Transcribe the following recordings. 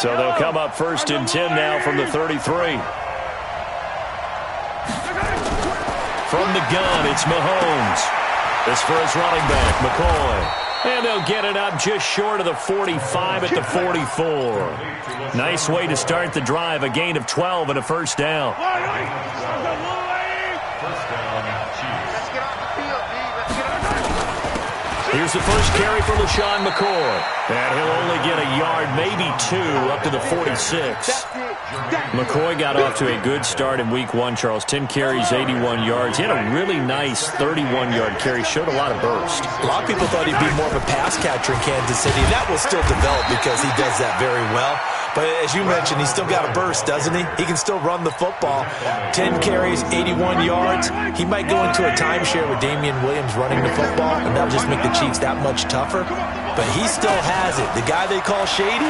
So they'll come up 1st and 10 now from the 33. From the gun, it's Mahomes. This for his running back, McCoy. And they'll get it up just short of the 45 at the 44. Nice way to start the drive. A gain of 12 and a first down. Here's the first carry for LaShawn McCoy. And he'll only get a yard, maybe 2, up to the 46. McCoy got off to a good start in week 1, Charles. 10 carries, 81 yards. He had a really nice 31-yard carry. Showed a lot of burst. A lot of people thought he'd be more of a pass catcher in Kansas City. That will still develop because he does that very well. But as you mentioned, he's still got a burst, doesn't he? He can still run the football. 10 carries, 81 yards. He might go into a timeshare with Damian Williams running the football, and that'll just make the Chiefs that much tougher. But he still has it. The guy they call Shady,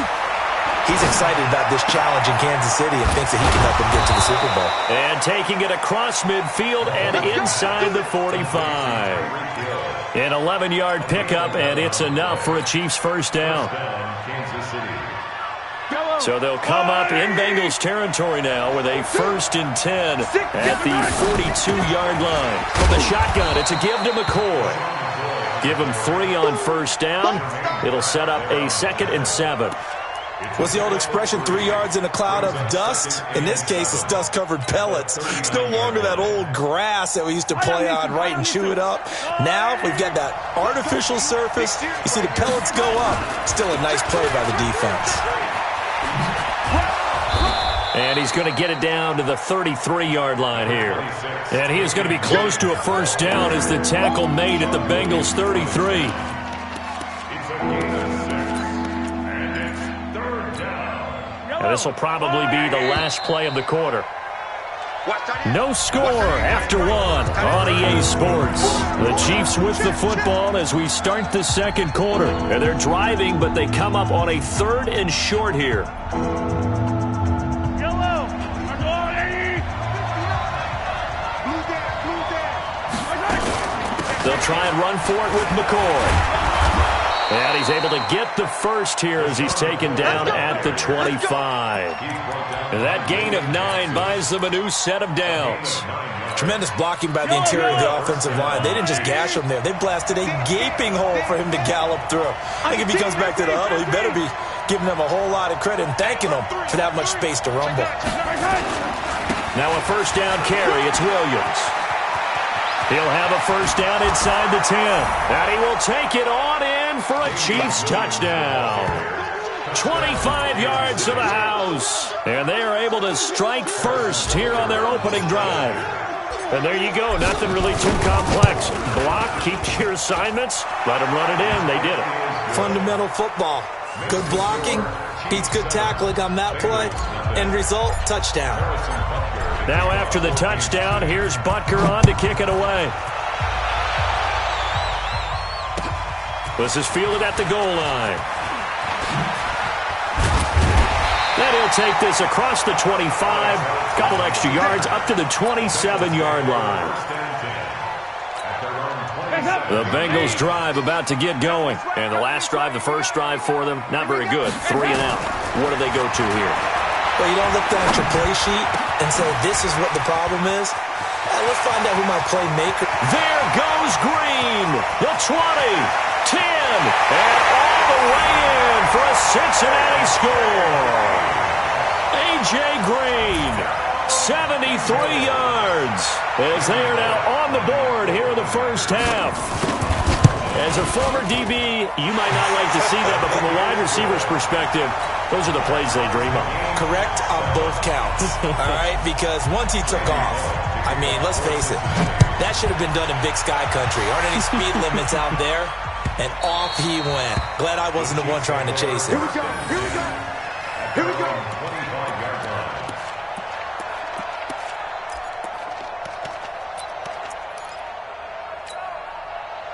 he's excited about this challenge in Kansas City and thinks that he can help them get to the Super Bowl. And taking it across midfield and inside the 45. An 11-yard pickup, and it's enough for a Chiefs first down. So they'll come up in Bengals territory now with a 1st and 10 at the 42-yard line. From the shotgun, it's a give to McCoy. Give him 3 on first down. It'll set up a 2nd and 7. What's the old expression, 3 yards in a cloud of dust? In this case, it's dust-covered pellets. It's no longer that old grass that we used to play on, right, and chew it up. Now we've got that artificial surface. You see the pellets go up. Still a nice play by the defense. And he's going to get it down to the 33-yard line here. And he is going to be close to a first down as the tackle made at the Bengals 33. And this will probably be the last play of the quarter. No score after 1 on EA Sports. The Chiefs with the football as we start the second quarter. And they're driving, but they come up on a 3rd and short here. They'll try and run for it with McCoy. And he's able to get the first here as he's taken down at the 25. And that gain of 9 buys them a new set of downs. Tremendous blocking by the interior of the offensive line. They didn't just gash him there. They blasted a gaping hole for him to gallop through. I think if he comes back to the huddle, he better be giving them a whole lot of credit and thanking them for that much space to rumble. Now a first down carry. It's Williams. He'll have a first down inside the 10. And he will take it on in for a Chiefs touchdown. 25 yards to the house. And they are able to strike first here on their opening drive. And there you go. Nothing really too complex. Block, keep to your assignments, let them run it in. They did it. Fundamental football. Good blocking beats good tackling on that play. End result, touchdown. Now after the touchdown, here's Butker on to kick it away. This is fielded at the goal line. Then he'll take this across the 25, couple extra yards up to the 27-yard line. The Bengals drive about to get going. And the last drive, the first drive for them, not very good. 3 and out. What do they go to here? Well, you don't look down at your play sheet and say, this is what the problem is. Let's find out who my playmaker. There goes Green. The 20, 10, and all the way in for a Cincinnati score. A.J. Green, 73 yards, as they are now on the board here in the first half. As a former DB, you might not like to see that, but from a wide receiver's perspective, those are the plays they dream of. Correct on both counts, all right? Because once he took off, I mean, let's face it, that should have been done in Big Sky Country. Aren't any speed limits out there? And off he went. Glad I wasn't the one trying to chase him. Here we go. Here we go. Here we go.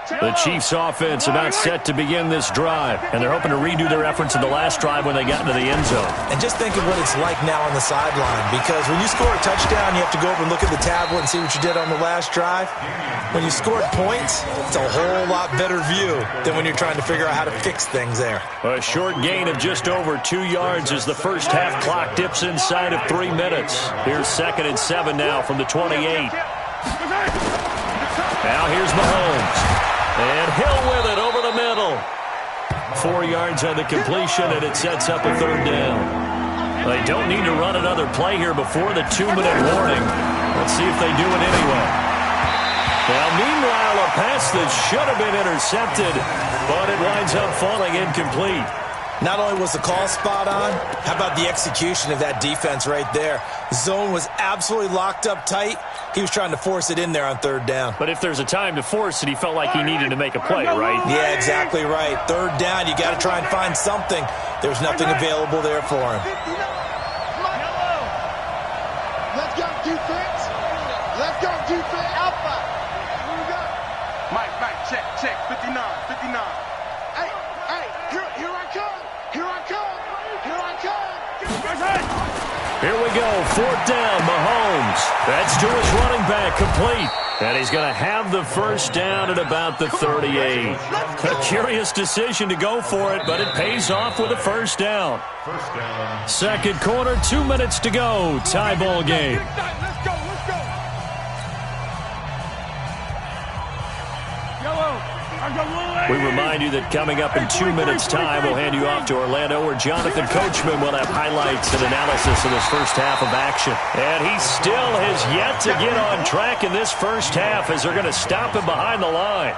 The Chiefs offense about set to begin this drive, and they're hoping to redo their efforts in the last drive when they got into the end zone. And just think of what it's like now on the sideline, because when you score a touchdown, you have to go over and look at the tablet and see what you did on the last drive. When you scored points, it's a whole lot better view than when you're trying to figure out how to fix things there. A short gain of just over 2 yards as the first half clock dips inside of 3 minutes. Here's 2nd and 7 now from the 28. Now here's Mahomes. And Hill with it over the middle. 4 yards on the completion, and it sets up a 3rd down. They don't need to run another play here before the 2-minute warning. Let's see if they do it anyway. Now, meanwhile, a pass that should have been intercepted, but it winds up falling incomplete. Not only was the call spot on, how about the execution of that defense right there? Zone was absolutely locked up tight. He was trying to force it in there on 3rd down. But if there's a time to force it, he felt like he needed to make a play, right? Yeah, exactly right. 3rd down, you got to try and find something. There's nothing available there for him. Let's go, defense. Let's go, defense. Alpha. Here we go. Mike, check, 59. Hey, here I come. Here we go, 4th down, Mahomes. That's to his running back, complete. And he's going to have the first down at about the 38. A curious decision to go for it, but it pays off with a first down. Second quarter, 2 minutes to go. Tie ball game. Let's go. We remind you that coming up in 2 minutes' time, we'll hand you off to Orlando, where Jonathan Coachman will have highlights and analysis of this first half of action. And he still has yet to get on track in this first half as they're going to stop him behind the line.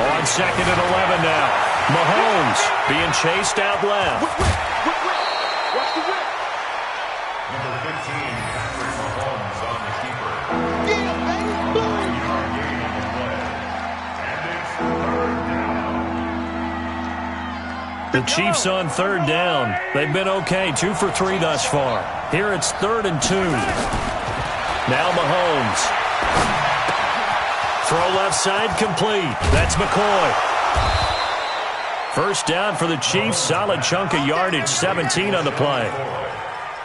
On 2nd and 11 now. Mahomes being chased out left. Watch the whip. Number 15, Patrick Mahomes on the keeper. Yeah, baby. Boom. The Chiefs on 3rd down. They've been okay, 2 for 3 thus far. Here it's 3rd and 2. Now Mahomes. Throw left side complete. That's McCoy. First down for the Chiefs. Solid chunk of yardage, 17 on the play.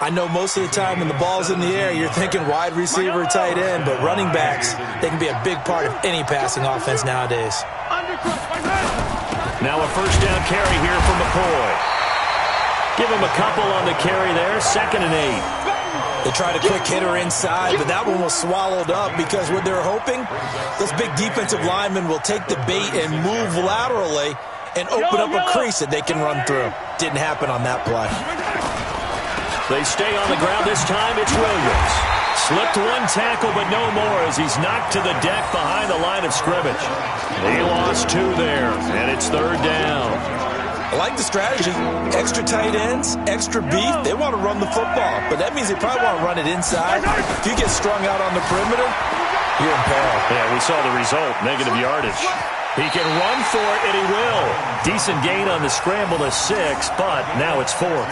I know most of the time when the ball's in the air, you're thinking wide receiver, tight end, but running backs, they can be a big part of any passing offense nowadays. Now a first down carry here for McCoy. Give him a couple on the carry there. 2nd and 8. They tried a quick hitter inside, but that one was swallowed up because what they're hoping, those big defensive linemen will take the bait and move laterally and open up a crease that they can run through. Didn't happen on that play. They stay on the ground this time. It's Williams. Slipped one tackle, but no more as he's knocked to the deck behind the line of scrimmage. He lost 2 there, and it's 3rd down. I like the strategy. Extra tight ends, extra beef. They want to run the football, but that means they probably want to run it inside. If you get strung out on the perimeter, you're in peril. Yeah, we saw the result, negative yardage. He can run for it, and he will. Decent gain on the scramble to 6, but now it's 4th.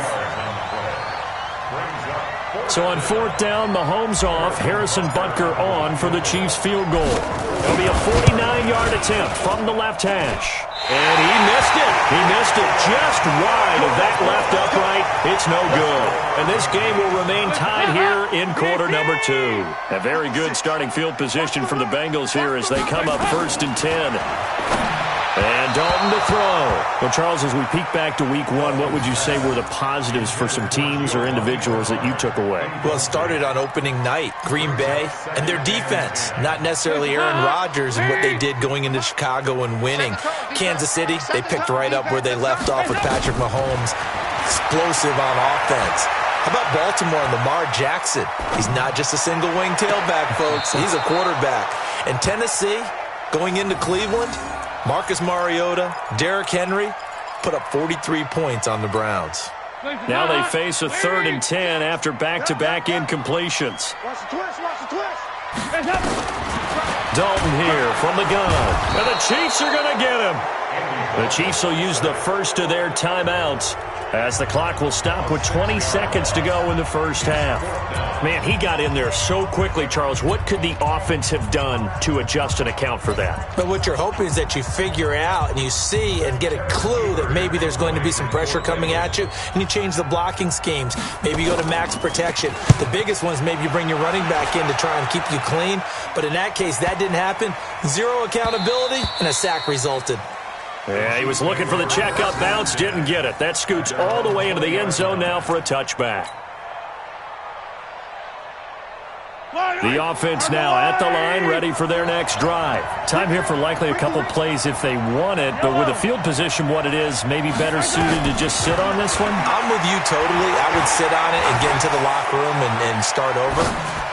So on 4th down, Mahomes off, Harrison Butker on for the Chiefs field goal. It'll be a 49-yard attempt from the left hash. And he missed it. He missed it just wide of that left upright. It's no good. And this game will remain tied here in quarter number 2. A very good starting field position for the Bengals here as they come up 1st and 10. And Dalton to throw. Well, Charles, as we peek back to week 1, what would you say were the positives for some teams or individuals that you took away? Well, it started on opening night. Green Bay and their defense. Not necessarily Aaron Rodgers and what they did going into Chicago and winning. Kansas City, they picked right up where they left off with Patrick Mahomes. Explosive on offense. How about Baltimore and Lamar Jackson? He's not just a single wing tailback, folks. He's a quarterback. And Tennessee, going into Cleveland, Marcus Mariota, Derrick Henry put up 43 points on the Browns. Now they face a 3rd and 10 after back-to-back incompletions. Watch the twist. Dalton here from the gun. And the Chiefs are going to get him. The Chiefs will use the first of their timeouts as the clock will stop with 20 seconds to go in the first half. Man, he got in there so quickly, Charles. What could the offense have done to adjust and account for that? But what you're hoping is that you figure out and you see and get a clue that maybe there's going to be some pressure coming at you, and you change the blocking schemes. Maybe you go to max protection. The biggest one is maybe you bring your running back in to try and keep you clean. But in that case, that didn't happen. Zero accountability, and a sack resulted. Yeah, he was looking for the checkup bounce, didn't get it. That scoots all the way into the end zone now for a touchback. The offense now at the line, ready for their next drive. Time here for likely a couple plays if they want it, but with the field position what it is, maybe better suited to just sit on this one? I'm with you totally. I would sit on it and get into the locker room and start over.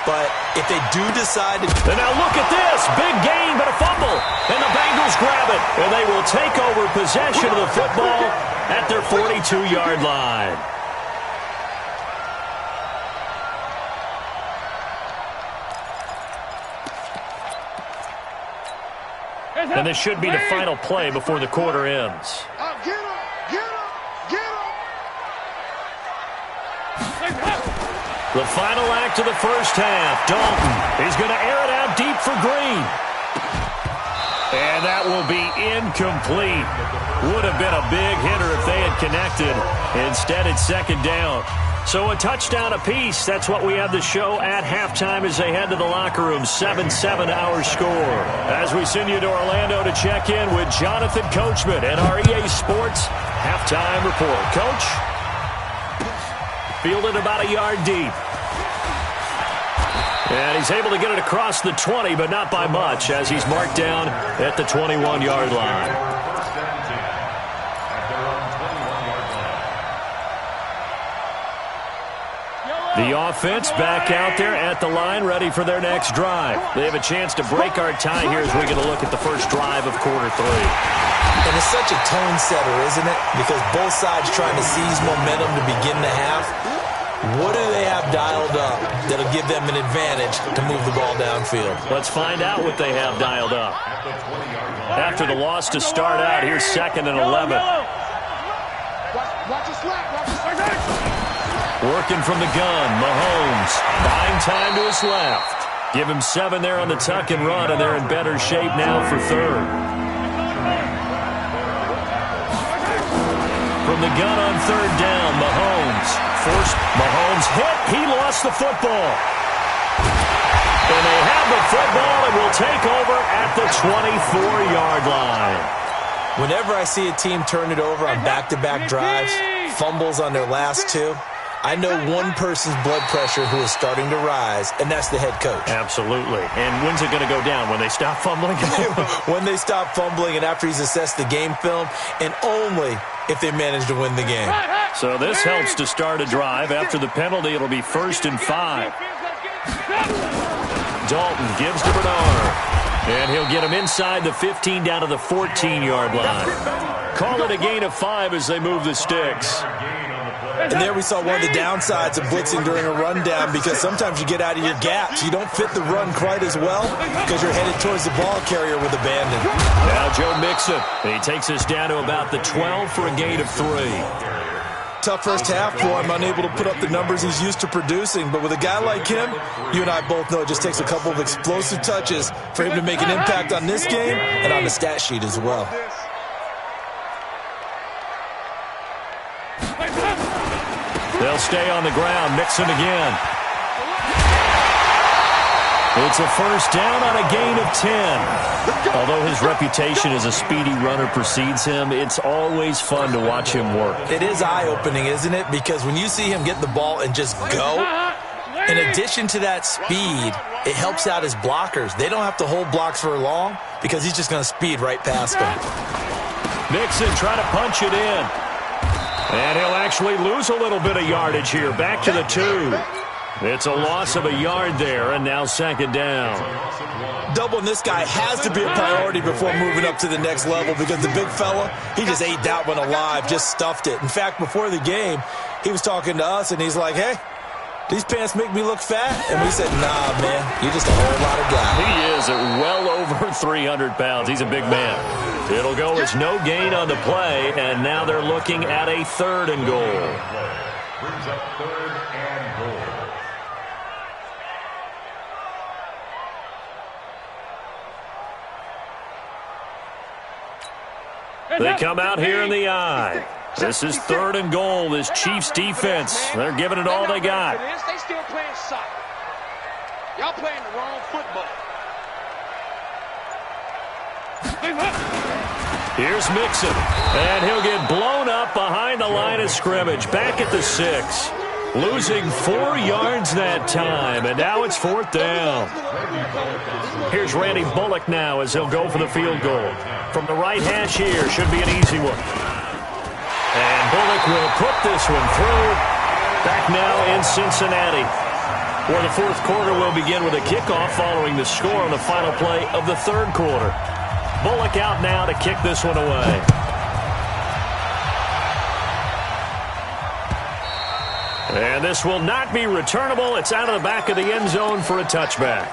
But if they do decide to... And now look at this. Big gain, but a fumble. And the Bengals grab it. And they will take over possession of the football at their 42-yard line. And this should be the final play before the quarter ends. Get him! Get him! Get him! The final act of the first half. Dalton is going to air it out deep for Green. And that will be incomplete. Would have been a big hitter if they had connected. Instead, it's second down. So a touchdown apiece. That's what we have the show at halftime as they head to the locker room. 7-7 our score. As we send you to Orlando to check in with Jonathan Coachman and our EA Sports halftime report. Coach? Fielded about a yard deep. And he's able to get it across the 20, but not by much, as he's marked down at the 21-yard line. The offense back out there at the line, ready for their next drive. They have a chance to break our tie here as we're going to look at the first drive of quarter three. And it's such a tone setter, isn't it? Because both sides trying to seize momentum to begin the half. What do they have dialed up that'll give them an advantage to move the ball downfield? Let's find out what they have dialed up. After the loss to start out, here's 2nd and 11. Watch your slack. Watch your slack. Working from the gun, Mahomes buying time to his left. Give him 7 there on the tuck and run, and they're in better shape now for third. From the gun on third down, Mahomes hit. He lost the football. And they have the football and will take over at the 24-yard line. Whenever I see a team turn it over on back-to-back drives, fumbles on their last two, I know one person's blood pressure who is starting to rise, and that's the head coach. Absolutely. And when's it going to go down? When they stop fumbling? When they stop fumbling and after he's assessed the game film, and only if they manage to win the game. So this helps to start a drive. After the penalty, it'll be 1st and 5. Dalton gives to Bernard. And he'll get him inside the 15 down to the 14-yard line. Call it a gain of 5 as they move the sticks. And there we saw one of the downsides of blitzing during a rundown, because sometimes you get out of your gaps. You don't fit the run quite as well because you're headed towards the ball carrier with abandon. Now Joe Mixon. He takes us down to about the 12 for a gain of 3. Tough first half for him, unable to put up the numbers he's used to producing. But with a guy like him, you and I both know it just takes a couple of explosive touches for him to make an impact on this game and on the stat sheet as well. They'll stay on the ground. Mixon again. It's a first down on a gain of 10. Although his reputation as a speedy runner precedes him, it's always fun to watch him work. It is eye-opening, isn't it? Because when you see him get the ball and just go, in addition to that speed, it helps out his blockers. They don't have to hold blocks for long because he's just going to speed right past them. Mixon trying to punch it in. And he'll actually lose a little bit of yardage here. Back to the 2. It's a loss of a yard there, and now 2nd down. Doubling this guy has to be a priority before moving up to the next level, because the big fella, he just ate that one alive, just stuffed it. In fact, before the game, he was talking to us, and he's like, hey, These pants make me look fat. And we said, nah, man, you're just a whole lot of guy. He is at well over 300 pounds. He's a big man. It'll go as no gain on the play, and now they're looking at a 3rd and goal. Brings up 3rd and goal. They come out here in the eye. This is 3rd and goal. This Chiefs defense, they're giving it all they got. They still playing soccer. Y'all playing the wrong football. Here's Mixon, and he'll get blown up behind the line of scrimmage. Back at the 6. Losing 4 yards that time, and now it's 4th down. Here's Randy Bullock now as he'll go for the field goal. From the right hash here, should be an easy one. And Bullock will put this one through. Back now in Cincinnati, where the 4th quarter will begin with a kickoff following the score on the final play of the 3rd quarter. Bullock out now to kick this one away. And this will not be returnable. It's out of the back of the end zone for a touchback.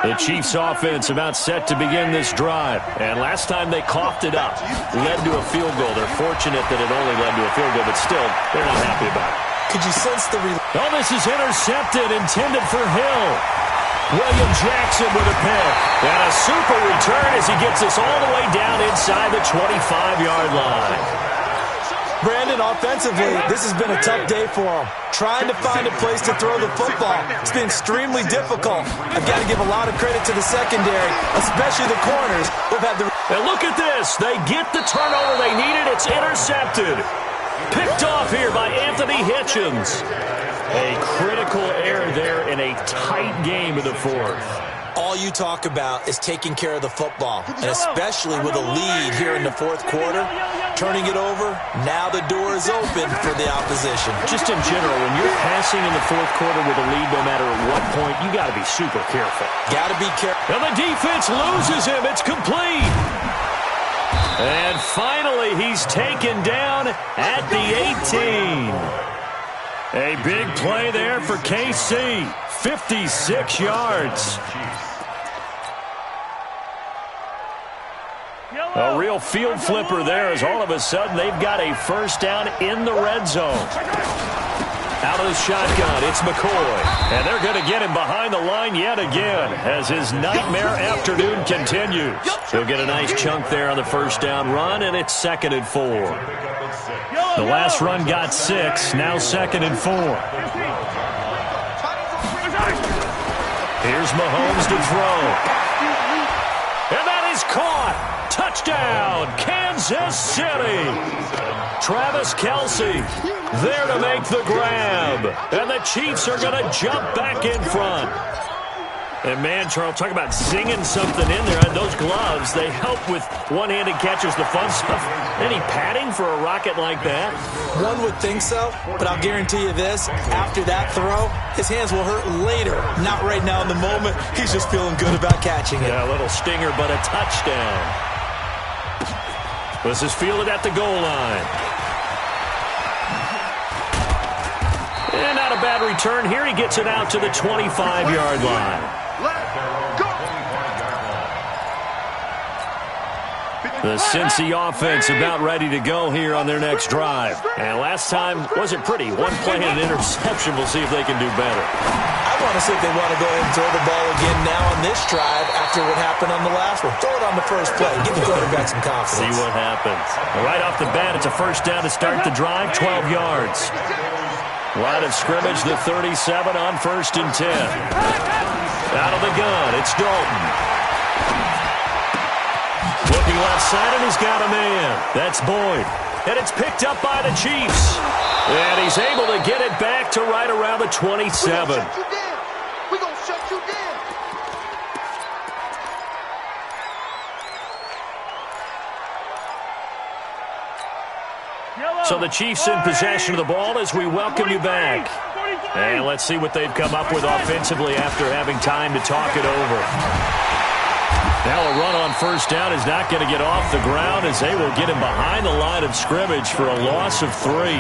The Chiefs offense about set to begin this drive. And last time they coughed it up, led to a field goal. They're fortunate that it only led to a field goal, but still, they're not happy about it. Could you sense the... Oh, this is intercepted, intended for Hill. William Jackson with a pick. And a super return as he gets us all the way down inside the 25-yard line. Brandon, offensively, this has been a tough day for him. Trying to find a place to throw the football. It's been extremely difficult. I've got to give a lot of credit to the secondary, especially the corners. Who've had the... And look at this. They get the turnover they needed. It's intercepted. Picked off here by Anthony Hitchens. A critical error there in a tight game of the 4th. All you talk about is taking care of the football, and especially with a lead here in the 4th quarter, turning it over, now the door is open for the opposition. Just in general, when you're passing in the 4th quarter with a lead, no matter at what point, you got to be super careful. Got to be careful. And the defense loses him. It's complete. And finally, he's taken down at the 18. A big play there for KC. 56 yards. A real field flipper there as all of a sudden they've got a 1st down in the red zone. Out of the shotgun, it's McCoy. And they're going to get him behind the line yet again as his nightmare afternoon continues. He'll get a nice chunk there on the 1st down run, and it's 2nd and 4. The last run got 6, now 2nd and 4. Here's Mahomes to throw. And that is caught. Touchdown, Kansas City. Travis Kelce there to make the grab. And the Chiefs are going to jump back in front. And man, Charles, talk about zinging something in there. And those gloves, they help with one-handed catches, the fun stuff. Any padding for a rocket like that? One would think so, but I'll guarantee you this. After that throw, his hands will hurt later. Not right now in the moment. He's just feeling good about catching it. Yeah, a little stinger, but a touchdown. This is fielded at the goal line. And not a bad return here. He gets it out to the 25-yard line. The Cincy offense about ready to go here on their next drive. And last time wasn't pretty. One play and an interception. We'll see if they can do better. I want to see if they want to go ahead and throw the ball again now on this drive after what happened on the last one. Throw it on the first play. Give the quarterback some confidence. See what happens. Right off the bat, it's a 1st down to start the drive, 12 yards. Line of scrimmage, the 37 on 1st and 10. Out of the gun, it's Dalton. Looking left side, and he's got a man. That's Boyd. And it's picked up by the Chiefs. And he's able to get it back to right around the 27. We're going to shut you down. So the Chiefs in possession of the ball as we welcome you back. And let's see what they've come up with offensively after having time to talk it over. Now a run on first down is not going to get off the ground as they will get him behind the line of scrimmage for a loss of 3.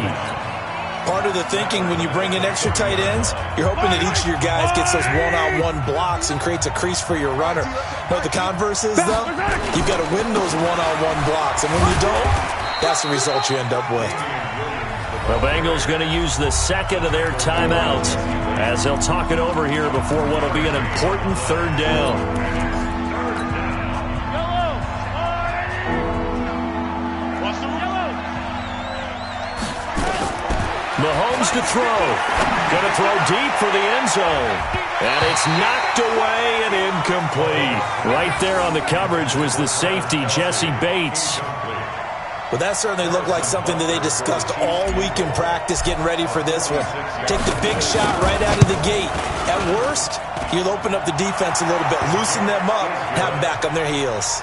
Part of the thinking when you bring in extra tight ends, you're hoping that each of your guys gets those one-on-one blocks and creates a crease for your runner. Know what the converse is, though? You've got to win those one-on-one blocks, and when you don't, that's the result you end up with. The Bengals going to use the second of their timeouts as they'll talk it over here before what will be an important third down. Mahomes to throw. Going to throw deep for the end zone. And it's knocked away and incomplete. Right there on the coverage was the safety, Jesse Bates. Well, that certainly looked like something that they discussed all week in practice getting ready for this one. Take the big shot right out of the gate. At worst, you'll open up the defense a little bit, loosen them up, have them back on their heels.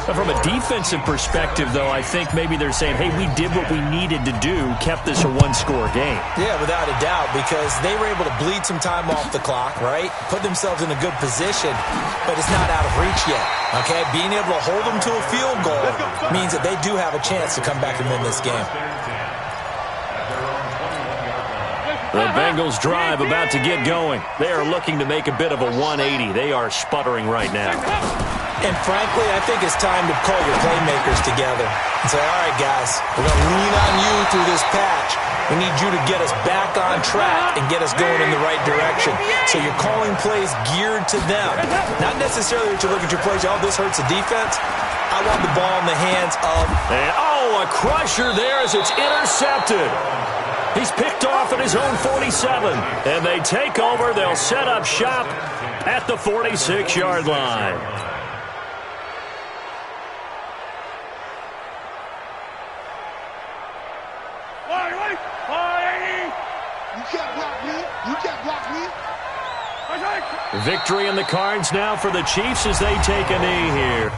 But from a defensive perspective, though, I think maybe they're saying, hey, we did what we needed to do, kept this a one-score game. Yeah, without a doubt, because they were able to bleed some time off the clock, right? Put themselves in a good position, but it's not out of reach yet, okay? Being able to hold them to a field goal means that they do have a chance to come back and win this game. The Bengals drive about to get going. They are looking to make a bit of a 180. They are sputtering right now. And frankly, I think it's time to call your playmakers together and say, all right, guys, we're going to lean on you through this patch. We need you to get us back on track and get us going in the right direction. So you're calling plays geared to them. Not necessarily that you look at your plays, oh, this hurts the defense. I want the ball in the hands of... And, oh, a crusher there as it's intercepted. He's picked off at his own 47. And they take over. They'll set up shop at the 46-yard line. Victory in the cards now for the Chiefs as they take a knee here.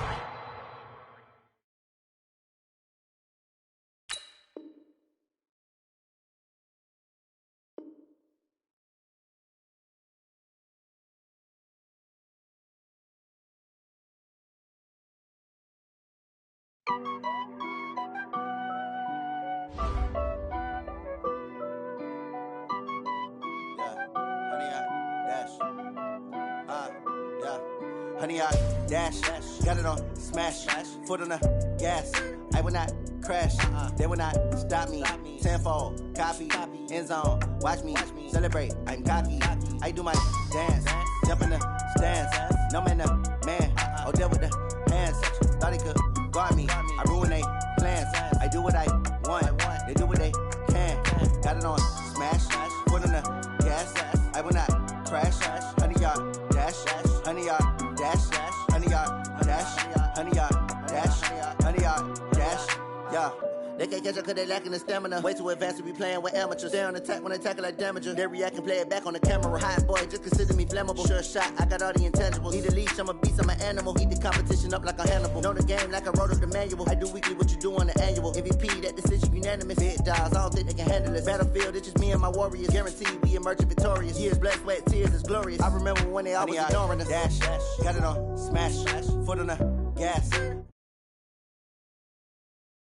Honey, I dash, got it on smash, foot on the gas. I will not crash, they will not stop me. Tenfold, copy, end zone, watch me celebrate. I'm cocky, I do my dance, jump in the stands. No man, man, oh, deal with the hands. Thought he could guard me, I ruin they plans. I do what I want, they do what they can. Got it on smash, foot on the gas. I will not crash, honey, y'all dash, honey, y'all dash, honey, y'all dash, honey, y'all dash, honey, y'all dash, yeah. They can't catch up cause they lacking the stamina. Way too advanced to be playing with amateurs. Stay on attack when they tackle like damager. They react and play it back on the camera. Hot boy, just consider me flammable. Sure shot, I got all the intangibles. Need a leash, I'm a beast, I'm an animal. Heat the competition up like a Hannibal. Know the game like I wrote up the manual. I do weekly what you do on the annual. MVP, that decision unanimous. Big dogs, I don't think they can handle this. Battlefield, it's just me and my warriors. Guaranteed we emerge victorious. Years, blood, sweat, tears, is glorious. I remember when they always ignoring us. Dash, got it on smash, foot on the gas.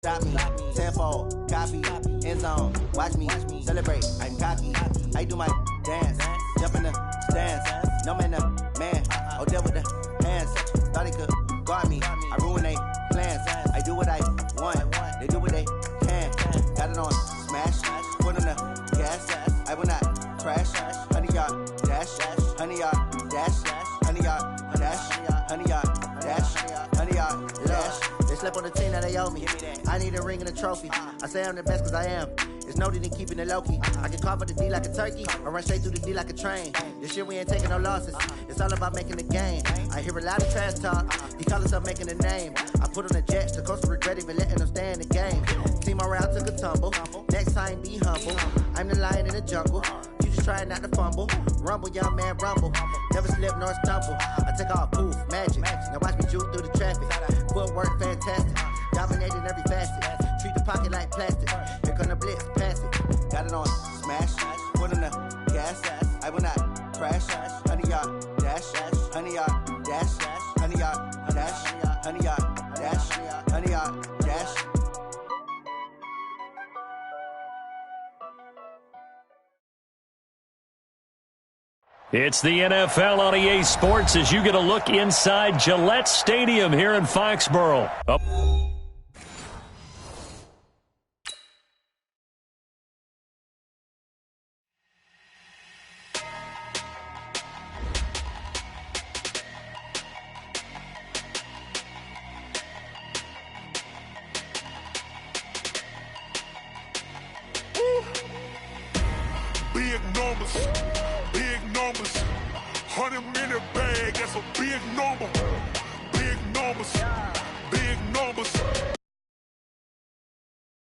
Stop me, tenfold, copy, end zone, watch me celebrate. I'm cocky, I do my dance, jump in the stands. No man, man, oh, deal with the hands. Thought he could guard me, I ruin they plans. I do what I want, they do what they can. Got it on smash, foot on the gas. I will not crash, honey, y'all dash, honey, y'all dash, honey, y'all dash, honey, y'all dash, honey, y'all dash. They slept on the team that they owe me. I need a ring and a trophy. I say I'm the best cause I am. It's no need in keeping it low-key. I can carve up the D like a turkey or run straight through the D like a train. This shit we ain't taking no losses. It's all about making the game. I hear a lot of trash talk. He call himself making a name. I put on the Jets. The coach will regret even letting them stay in the game. Team around took a tumble. Next time be humble. I'm the lion in the jungle. You just try not to fumble. Rumble, young man, rumble. Never slip nor stumble. I take off poof, magic. Now watch me juke through the traffic. Footwork fantastic. Dominating every facet. Treat the pocket like plastic. Here come the blitz, pass it. Got it on smash, foot on the gas. I will not crash. Honey, y'all dash, honey, y'all dash, honey, y'all It's the NFL on EA Sports as you get a look inside Gillette Stadium here in Foxborough. Big numbers, big numbers. 100-minute bag, that's a big number. Big numbers.